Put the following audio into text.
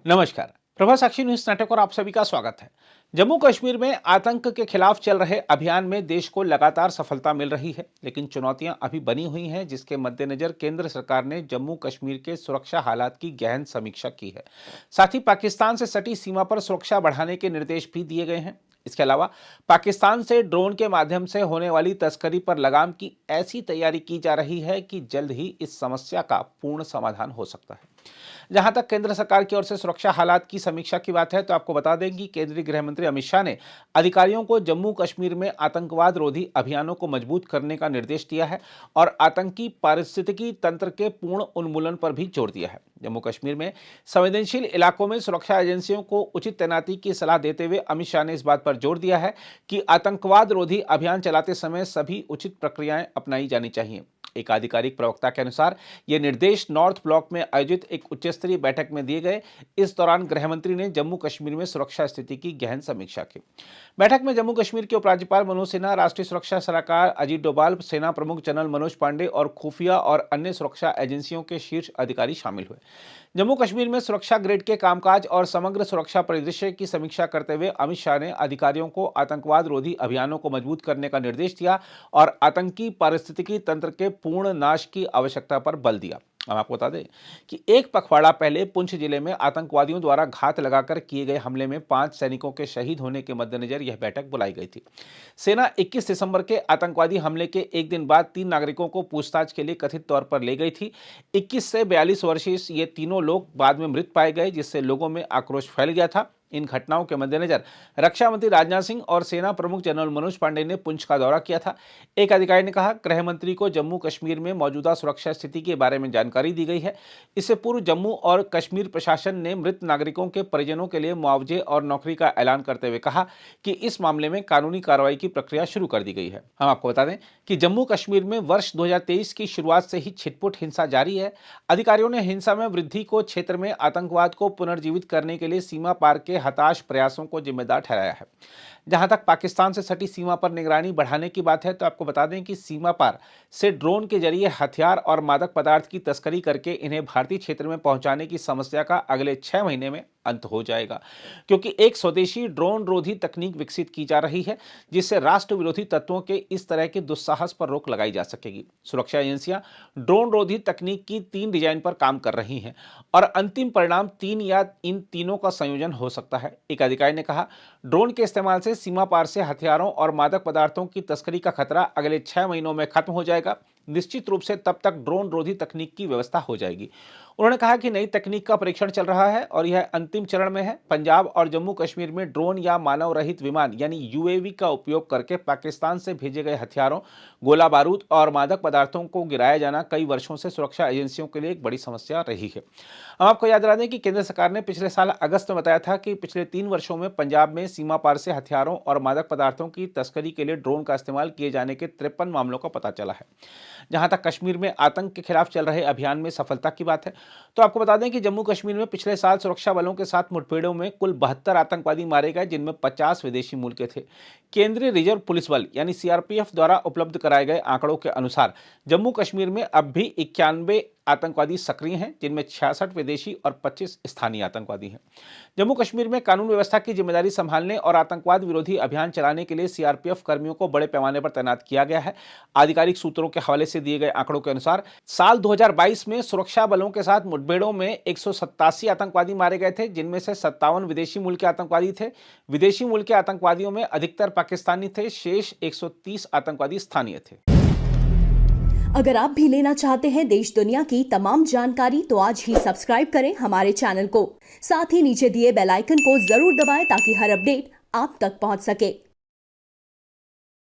नमस्कार। प्रभा साक्षी न्यूज नाटक और आप सभी का स्वागत है। जम्मू कश्मीर में आतंक के खिलाफ चल रहे अभियान में देश को लगातार सफलता मिल रही है, लेकिन चुनौतियां अभी बनी हुई हैं, जिसके मद्देनजर केंद्र सरकार ने जम्मू कश्मीर के सुरक्षा हालात की गहन समीक्षा की है। साथ ही पाकिस्तान से सटी सीमा पर सुरक्षा बढ़ाने के निर्देश भी दिए गए हैं। इसके अलावा पाकिस्तान से ड्रोन के माध्यम से होने वाली तस्करी पर लगाम की ऐसी तैयारी की जा रही है कि जल्द ही इस समस्या का पूर्ण समाधान हो सकता है। जहां तक केंद्र सरकार की ओर से सुरक्षा हालात की समीक्षा की बात है, तो आपको बता दें कि केंद्रीय गृह मंत्री अमित शाह ने अधिकारियों को जम्मू कश्मीर में आतंकवाद रोधी अभियानों को मजबूत करने का निर्देश दिया है और आतंकी पारिस्थितिकी तंत्र के पूर्ण उन्मूलन पर भी जोर दिया है। जम्मू कश्मीर में संवेदनशील इलाकों में सुरक्षा एजेंसियों को उचित तैनाती की सलाह देते हुए अमित शाह ने इस बात पर जोर दिया है कि आतंकवाद रोधी अभियान चलाते समय सभी उचित प्रक्रियाएं अपनाई जानी चाहिए। एक आधिकारिक प्रवक्ता के अनुसार ये निर्देश नॉर्थ ब्लॉक में आयोजित एक उच्च स्तरीय बैठक में दिए गए। इस दौरान गृह मंत्री ने जम्मू कश्मीर में सुरक्षा स्थिति की गहन समीक्षा की। बैठक में जम्मू कश्मीर के उपराज्यपाल मनोज सिन्हा, राष्ट्रीय सुरक्षा सलाहकार अजीत डोभाल, सेना प्रमुख जनरल मनोज पांडे और खुफिया और अन्य सुरक्षा एजेंसियों के शीर्ष अधिकारी शामिल हुए। जम्मू कश्मीर में सुरक्षा ग्रिड के कामकाज और समग्र सुरक्षा परिदृश्य की समीक्षा करते हुए अमित शाह ने अधिकारियों को आतंकवाद रोधी अभियानों को मजबूत करने का निर्देश दिया और आतंकी पारिस्थितिकी तंत्र के पूर्ण नाश की आवश्यकता पर बल दिया। हम आपको बता दें कि एक पखवाड़ा पहले पुंछ जिले में आतंकवादियों द्वारा घात लगाकर किए गए हमले में 5 सैनिकों के शहीद होने के मद्देनजर यह बैठक बुलाई गई थी। सेना 21 दिसंबर के आतंकवादी हमले के एक दिन बाद 3 नागरिकों को पूछताछ के लिए कथित तौर पर ले गई थी। 21 से 42 वर्षीय ये तीनों लोग बाद में मृत पाए गए, जिससे लोगों में आक्रोश फैल गया था। इन घटनाओं के मद्देनजर रक्षा मंत्री राजनाथ सिंह और सेना प्रमुख जनरल मनोज पांडे ने पुंछ का दौरा किया था। एक अधिकारी ने कहा, गृह मंत्री को जम्मू कश्मीर में मौजूदा सुरक्षा स्थिति के बारे में जानकारी दी गई है। इससे पूर्व जम्मू और कश्मीर प्रशासन ने मृत नागरिकों के परिजनों के लिए मुआवजे और नौकरी का ऐलान करते हुए कहा कि इस मामले में कानूनी कार्रवाई की प्रक्रिया शुरू कर दी गई है। हम आपको बता दें कि जम्मू कश्मीर में वर्ष 2023 की शुरुआत से ही छिटपुट हिंसा जारी है। अधिकारियों ने हिंसा में वृद्धि को क्षेत्र में आतंकवाद को पुनर्जीवित करने के लिए सीमा पार के हताश प्रयासों को जिम्मेदार ठहराया है। जहां तक पाकिस्तान से सटी सीमा पर निगरानी बढ़ाने की बात है, तो आपको बता दें कि सीमा पार से ड्रोन के जरिए हथियार और मादक पदार्थ की तस्करी करके इन्हें भारतीय क्षेत्र में पहुंचाने की समस्या का अगले 6 महीने में अंत हो जाएगा, क्योंकि एक स्वदेशी ड्रोन रोधी तकनीक विकसित की जा रही है, जिससे राष्ट्र विरोधी तत्वों के इस तरह के दुस्साहस पर रोक लगाई जा सकेगी। सुरक्षा एजेंसियां ड्रोन रोधी तकनीक की 3 डिजाइन पर काम कर रही हैं और अंतिम परिणाम 3 या इन तीनों का संयोजन हो सकता है। एक अधिकारी ने कहा, ड्रोन के इस्तेमाल से सीमा पार से हथियारों और मादक पदार्थों की तस्करी का खतरा अगले 6 महीनों में खत्म हो जाएगा। निश्चित रूप से तब तक ड्रोन रोधी तकनीक की व्यवस्था हो जाएगी। उन्होंने कहा कि नई तकनीक का परीक्षण चल रहा है और यह अंतिम चरण में है। पंजाब और जम्मू कश्मीर में ड्रोन या मानव रहित विमान यानी यूएवी का उपयोग करके पाकिस्तान से भेजे गए हथियारों, गोला बारूद और मादक पदार्थों को गिराया जाना कई वर्षों से सुरक्षा एजेंसियों के लिए एक बड़ी समस्या रही है। हम आपको याद दिला दें कि केंद्र सरकार ने पिछले साल अगस्त में बताया था कि पिछले 3 वर्षों में पंजाब में सीमा पार से हथियारों और मादक पदार्थों की तस्करी के लिए ड्रोन का इस्तेमाल किए जाने के 53 मामलों का पता चला है। जहां तक कश्मीर में आतंक के खिलाफ चल रहे अभियान में सफलता की बात है, तो आपको बता दें कि जम्मू कश्मीर में पिछले साल सुरक्षा बलों के साथ मुठभेड़ों में कुल 72 आतंकवादी मारे गए, जिनमें 50 विदेशी मूल के थे। केंद्रीय रिजर्व पुलिस बल यानी सीआरपीएफ द्वारा उपलब्ध कराए गए आंकड़ों के अनुसार जम्मू कश्मीर में अब भी 91 आतंकवादी सक्रिय हैं, जिनमें 66 विदेशी और 25 स्थानीय आतंकवादी हैं। जम्मू कश्मीर में कानून व्यवस्था की जिम्मेदारी संभालने और आतंकवाद विरोधी अभियान चलाने के लिए सीआरपीएफ कर्मियों को बड़े पैमाने पर तैनात किया गया है। आधिकारिक सूत्रों के हवाले से दिए गए आंकड़ों के अनुसार साल 2022 में सुरक्षा बलों के साथ मुठभेड़ों में 187 आतंकवादी मारे गए थे, जिनमें से 57 विदेशी मूल के आतंकवादी थे। विदेशी मूल के आतंकवादियों में अधिकतर पाकिस्तानी थे, शेष 130 आतंकवादी स्थानीय थे। अगर आप भी लेना चाहते हैं देश दुनिया की तमाम जानकारी, तो आज ही सब्सक्राइब करें हमारे चैनल को। साथ ही नीचे दिए बेल आइकन को जरूर दबाएं ताकि हर अपडेट आप तक पहुंच सके।